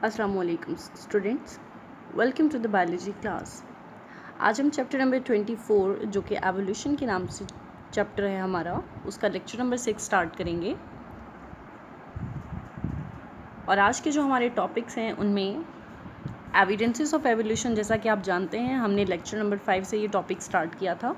अस्सलामुअलैकुम students, welcome to the biology class. आज हम चैप्टर नंबर 24 जो कि एवोल्यूशन के नाम से चैप्टर है हमारा, उसका लेक्चर नंबर 6 स्टार्ट करेंगे। और आज के जो हमारे टॉपिक्स हैं उनमें एविडेंसेस ऑफ एवोल्यूशन, जैसा कि आप जानते हैं हमने लेक्चर नंबर 5 से ये टॉपिक स्टार्ट किया था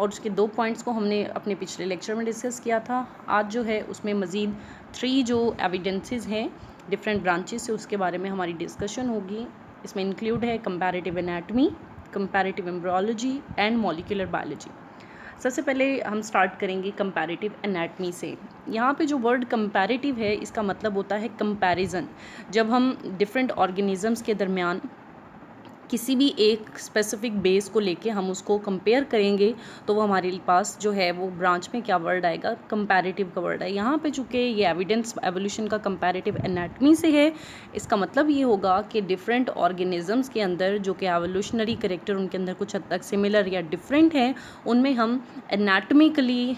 और उसके 2 पॉइंट्स को हमने अपने पिछले लेक्चर में डिस्कस किया था। आज जो है उसमें मज़ीद 3 जो एविडेंसेस हैं डिफरेंट ब्रांचेस से, उसके बारे में हमारी डिस्कशन होगी। इसमें इंक्लूड है comparative anatomy, comparative embryology and molecular biology. सबसे पहले हम स्टार्ट करेंगे कंपैरेटिव एनाटमी से। यहाँ पे जो वर्ड कंपैरेटिव है इसका मतलब होता है कंपैरिजन। जब हम डिफरेंट ऑर्गेनिजम्स के दरमियान किसी भी एक स्पेसिफिक बेस को लेके हम उसको कंपेयर करेंगे तो वो हमारे पास जो है वो ब्रांच में क्या वर्ड आएगा, कंपैरेटिव का वर्ड है। यहाँ पे चूँकि ये एविडेंस एवोल्यूशन का कंपैरेटिव एनाटमी से है, इसका मतलब ये होगा कि डिफरेंट ऑर्गेनिजम्स के अंदर जो कि एवोल्यूशनरी करेक्टर उनके अंदर कुछ हद तक सिमिलर या डिफरेंट हैं, उनमें हम एनाटमिकली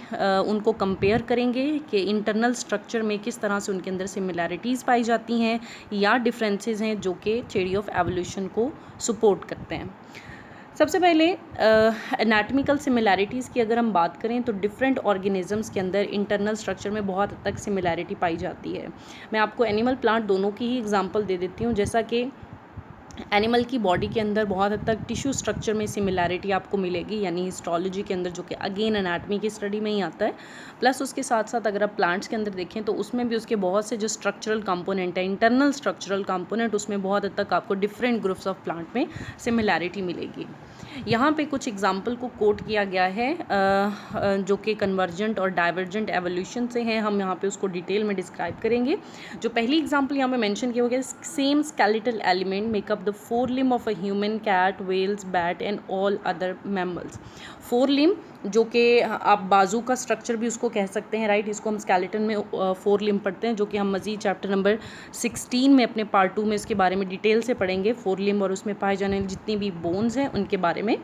उनको कंपेयर करेंगे कि इंटरनल स्ट्रक्चर में किस तरह से उनके अंदर सिमिलैरिटीज़ पाई जाती हैं या डिफरेंसेस हैं जो कि थ्योरी ऑफ एवोल्यूशन को सपोर्ट करते हैं। सबसे पहले एनाटमिकल सिमिलैरिटीज़ की अगर हम बात करें तो डिफरेंट ऑर्गेनिजम्स के अंदर इंटरनल स्ट्रक्चर में बहुत हद तक सिमिलैरिटी पाई जाती है। मैं आपको एनिमल प्लांट दोनों की ही एग्जांपल दे देती हूँ। जैसा कि एनिमल की बॉडी के अंदर बहुत हद तक टिश्यू स्ट्रक्चर में सिमिलैरिटी आपको मिलेगी, यानी हिस्टोलॉजी के अंदर, जो कि अगेन एनाटमी की स्टडी में ही आता है। प्लस उसके साथ साथ अगर आप प्लांट्स के अंदर देखें तो उसमें भी उसके बहुत से जो स्ट्रक्चरल कंपोनेंट है, इंटरनल स्ट्रक्चरल कंपोनेंट, उसमें बहुत हद तक आपको डिफरेंट ग्रुप्स ऑफ प्लांट में सिमिलैरिटी मिलेगी। यहाँ पे कुछ एग्जाम्पल को कोट किया गया है जो कि कन्वर्जेंट और डाइवर्जेंट एवोल्यूशन से हैं। हम यहाँ पे उसको डिटेल में डिस्क्राइब करेंगे। जो पहली एग्जाम्पल यहाँ पे मेंशन किया गया, same skeletal element make up the 4 limb of a human, cat, whales, bat and all other mammals. 4 limb जो कि आप बाजू का स्ट्रक्चर भी उसको कह सकते हैं, राइट। इसको हम स्केलेटन में 4 लिम्ब पढ़ते हैं, जो कि हम मज़ीद चैप्टर नंबर 16 में अपने पार्ट 2 में इसके बारे में डिटेल से पढ़ेंगे। 4 लिम्ब और उसमें पाए जाने वाली जितनी भी बोन्स हैं उनके बारे में।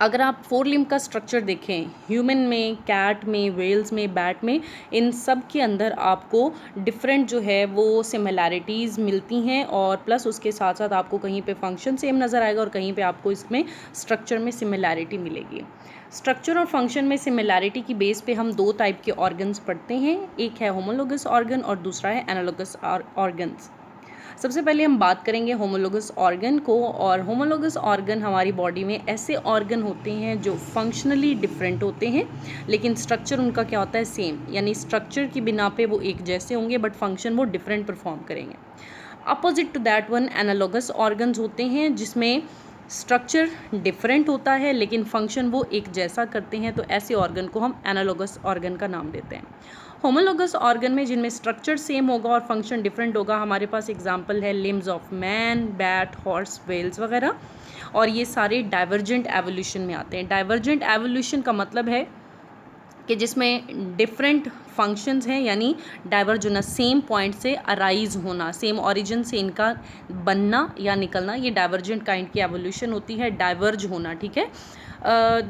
अगर आप 4 लिम्ब का स्ट्रक्चर देखें, ह्यूमन में, कैट में, वेल्स में, बैट में, इन सब के अंदर आपको डिफरेंट जो है वो सिमिलैरिटीज़ मिलती हैं और प्लस उसके साथ साथ आपको कहीं पे फंक्शन सेम नज़र आएगा और कहीं पे आपको इसमें स्ट्रक्चर में सिमिलैरिटी मिलेगी। स्ट्रक्चर और फंक्शन में सिमिलैरिटी की बेस पे हम 2 टाइप के ऑर्गन्स पढ़ते हैं, एक है होमोलोगस ऑर्गन और दूसरा है एनालोगस ऑर्गन्स। सबसे पहले हम बात करेंगे होमोलोगस ऑर्गन को। और होमोलोगस ऑर्गन हमारी बॉडी में ऐसे ऑर्गन होते हैं जो फंक्शनली डिफरेंट होते हैं लेकिन स्ट्रक्चर उनका क्या होता है, सेम। यानी स्ट्रक्चर की बिना पे वो एक जैसे होंगे बट फंक्शन वो डिफरेंट परफॉर्म करेंगे। Opposite to that one analogous organs होते हैं जिसमें स्ट्रक्चर डिफरेंट होता है लेकिन फंक्शन वो एक जैसा करते हैं, तो ऐसे ऑर्गन को हम एनालोगस ऑर्गन का नाम देते हैं। होमोलोगस ऑर्गन में जिनमें स्ट्रक्चर सेम होगा और फंक्शन डिफरेंट होगा, हमारे पास एग्जांपल है limbs of man, bat, horse, whales वगैरह। और ये सारे डाइवर्जेंट एवोल्यूशन में आते हैं। डाइवर्जेंट एवोल्यूशन का मतलब है कि जिसमें डिफरेंट फंक्शंस हैं, यानी डाइवर्ज होना, सेम पॉइंट से अराइज होना, सेम ओरिजिन से इनका बनना या निकलना, ये डाइवर्जेंट काइंड की एवोल्यूशन होती है, डाइवर्ज होना, ठीक है।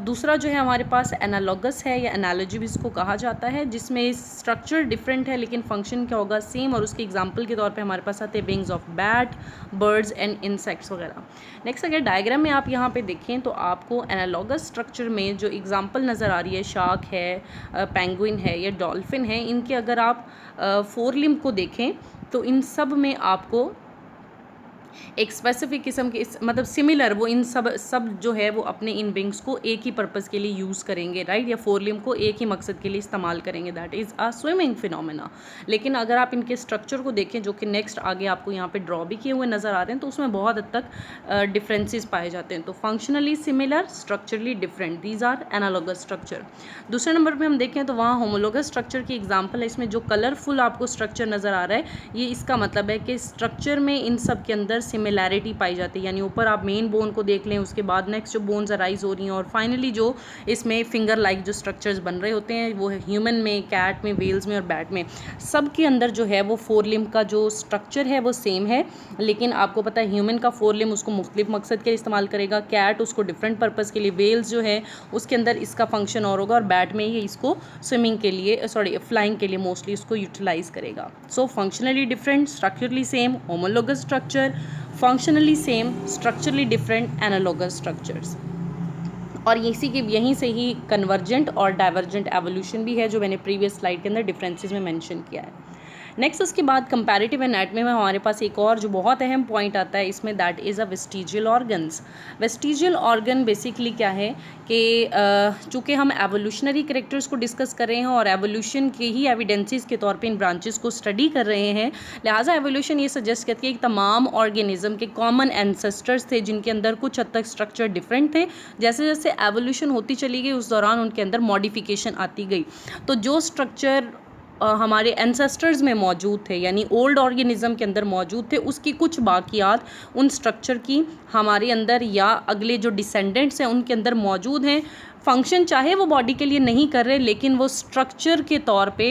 दूसरा जो है हमारे पास एनालॉगस है या एनालॉजी भी इसको कहा जाता है, जिसमें स्ट्रक्चर डिफरेंट है लेकिन फंक्शन क्या होगा, सेम। और उसके एग्जांपल के तौर पे हमारे पास आते हैं wings of bat, birds and insects वगैरह। नेक्स्ट अगर डायग्राम में आप यहाँ पे देखें तो आपको एनालॉगस स्ट्रक्चर में जो एग्जांपल नज़र आ रही है, शार्क है, पेंगुइन है या डॉल्फिन है, इनके अगर आप 4 लिम्ब को देखें तो इन सब में आपको एक स्पेसिफिक किस्म के मतलब सिमिलर, वो इन सब जो है वो अपने इन विंग्स को एक ही पर्पज़ के लिए यूज़ करेंगे, राइट, या 4 लिम्ब को एक ही मकसद के लिए इस्तेमाल करेंगे, that is a swimming phenomena. लेकिन अगर आप इनके स्ट्रक्चर को देखें, जो कि नेक्स्ट आगे आपको यहाँ पे ड्रॉ भी किए हुए नज़र आ रहे हैं, तो उसमें बहुत हद तक डिफरेंसेस पाए जाते हैं। तो functionally similar, structurally different, these are analogous structure. दूसरे नंबर पर हम देखें तो वहाँ होमोलोगस स्ट्रक्चर की एग्जाम्पल है। इसमें जो कलरफुल आपको स्ट्रक्चर नज़र आ रहा है, ये इसका मतलब है कि स्ट्रक्चर में इन सब के अंदर अंदर सिमिलैरिटी पाई जाती है, यानी ऊपर आप मेन बोन को देख लें, उसके बाद नेक्स्ट जो बोन्स अराइज हो रही हैं और फाइनली जो इसमें फिंगर लाइक जो स्ट्रक्चर्स बन रहे होते हैं वो ह्यूमन में, कैट में, वेल्स में और बैट में, सब के अंदर जो है वो फोर लिम्ब का जो स्ट्रक्चर है वो सेम है। लेकिन आपको पता है ह्यूमन का फोर लिम्ब उसको मुख्तलिफ मकसद के लिए इस्तेमाल करेगा, कैट उसको डिफरेंट पर्पज़ के लिए, वेल्स जो है उसके अंदर इसका फंक्शन और होगा, और बैट में ये इसको स्विमिंग के लिए, सॉरी फ्लाइंग के लिए मोस्टली उसको यूटिलाइज करेगा। So functionally different, structurally same, homologous structure, functionally same, structurally different, analogous structures. और यहीं से ही कन्वर्जेंट और डाइवर्जेंट एवोल्यूशन भी है जो मैंने प्रीवियस स्लाइड के अंदर डिफरेंसेस में मेंशन किया है। नेक्स्ट उसके बाद कंपैरेटिव एनाटमी में हमारे पास एक और जो बहुत अहम पॉइंट आता है इसमें, that is a vestigial organs. Vestigial organ basically क्या है कि चूँकि हम एवोल्यूशनरी कैरेक्टर्स को डिस्कस कर रहे हैं और एवोल्यूशन के ही एविडेंसेस के तौर पे इन ब्रांचेस को स्टडी कर रहे हैं, लिहाजा एवोल्यूशन ये सजेस्ट करती है कि तमाम ऑर्गेनिज्म के कॉमन एंसेस्टर्स थे जिनके अंदर कुछ हद तक स्ट्रक्चर डिफरेंट थे। जैसे जैसे एवोल्यूशन होती चली गई उस दौरान उनके अंदर मॉडिफिकेशन आती गई, तो जो स्ट्रक्चर हमारे एंसेस्टर्स में मौजूद थे, यानी ओल्ड ऑर्गेनिज्म के अंदर मौजूद थे, उसकी कुछ बाकियात उन स्ट्रक्चर की हमारे अंदर या अगले जो डिसेंडेंट्स हैं उनके अंदर मौजूद हैं। फंक्शन चाहे वो बॉडी के लिए नहीं कर रहे, लेकिन वो स्ट्रक्चर के तौर पे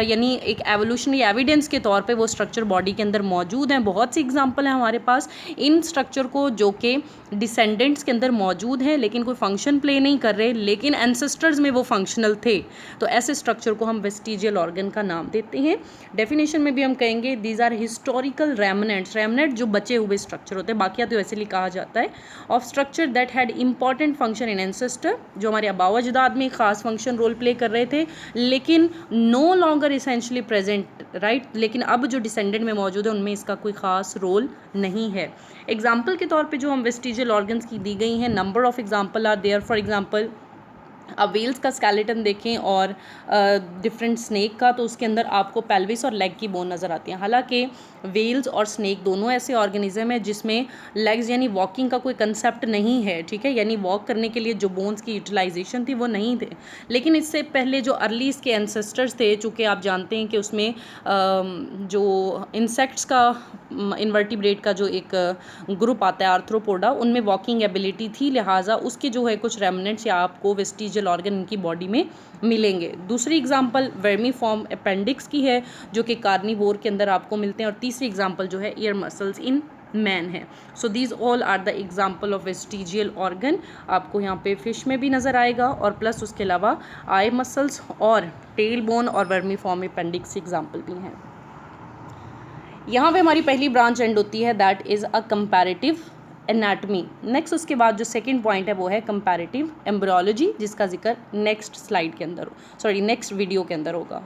यानी एक एवोल्यूशनरी एविडेंस के तौर पे वो स्ट्रक्चर बॉडी के अंदर मौजूद हैं। बहुत सी एग्जांपल हैं हमारे पास इन स्ट्रक्चर को जो कि डिसेंडेंट्स के अंदर मौजूद हैं लेकिन कोई फंक्शन प्ले नहीं कर रहे, लेकिन एंसेस्टर्स में वो फंक्शनल थे, तो ऐसे स्ट्रक्चर को हम वेस्टिजियल ऑर्गन का नाम देते हैं। डेफिनेशन में भी हम कहेंगे these are historical remnants, remnant जो बचे हुए स्ट्रक्चर होते हैं, बाकी तो वैसे ही कहा जाता है, of structure that had important function in ancestor, जो हमारे आबाव अजदाद में खास फंक्शन रोल प्ले कर रहे थे लेकिन no longer essentially present, right, लेकिन अब जो डिसेंडेंट में मौजूद है उनमें इसका कोई खास रोल नहीं है। एग्जाम्पल के तौर पे जो हम वेस्टिजियल ऑर्गन्स की दी गई हैं, number of example are there. For example अब वेल्स का स्केलेटन देखें और डिफरेंट स्नेक का, तो उसके अंदर आपको पेल्विस और लेग की बोन नज़र आती हैं। हालांकि वेल्स और स्नेक दोनों ऐसे ऑर्गेनिज्म है जिसमें लेग्स यानी वॉकिंग का कोई कंसेप्ट नहीं है, ठीक है, यानी वॉक करने के लिए जो बोन्स की यूटिलाइजेशन थी वो नहीं थे। लेकिन इससे पहले जो अर्ली इसके एंसेस्टर्स थे, चूँकि आप जानते हैं कि उसमें जो इंसेक्ट्स का, इन्वर्टिब्रेट का जो एक ग्रुप आता है आर्थ्रोपोडा, उनमें वॉकिंग एबिलिटी थी, लिहाजा उसके जो है कुछ रेमनेंट्स या आपको वेस्टिजियल ऑर्गन इनकी बॉडी में मिलेंगे। दूसरी एग्जांपल वर्मीफॉर्म अपेंडिक्स की है जो कि कार्निवोर के अंदर आपको मिलते हैं, और तीसरी एग्जांपल जो है ईयर मसल्स इन मैन है। So these all are the example of vestigial organ. आपको यहाँ पे फिश में भी नज़र आएगा और प्लस उसके अलावा आई मसल्स और टेल बोन और वर्मीफॉर्म अपेंडिक्स एग्जाम्पल भी हैं। यहाँ पे हमारी पहली ब्रांच एंड होती है, that is a comparative anatomy. Next उसके बाद जो सेकंड पॉइंट है वो है कंपैरेटिव एम्ब्रियोलॉजी, जिसका जिक्र नेक्स्ट स्लाइड के अंदर नेक्स्ट वीडियो के अंदर होगा।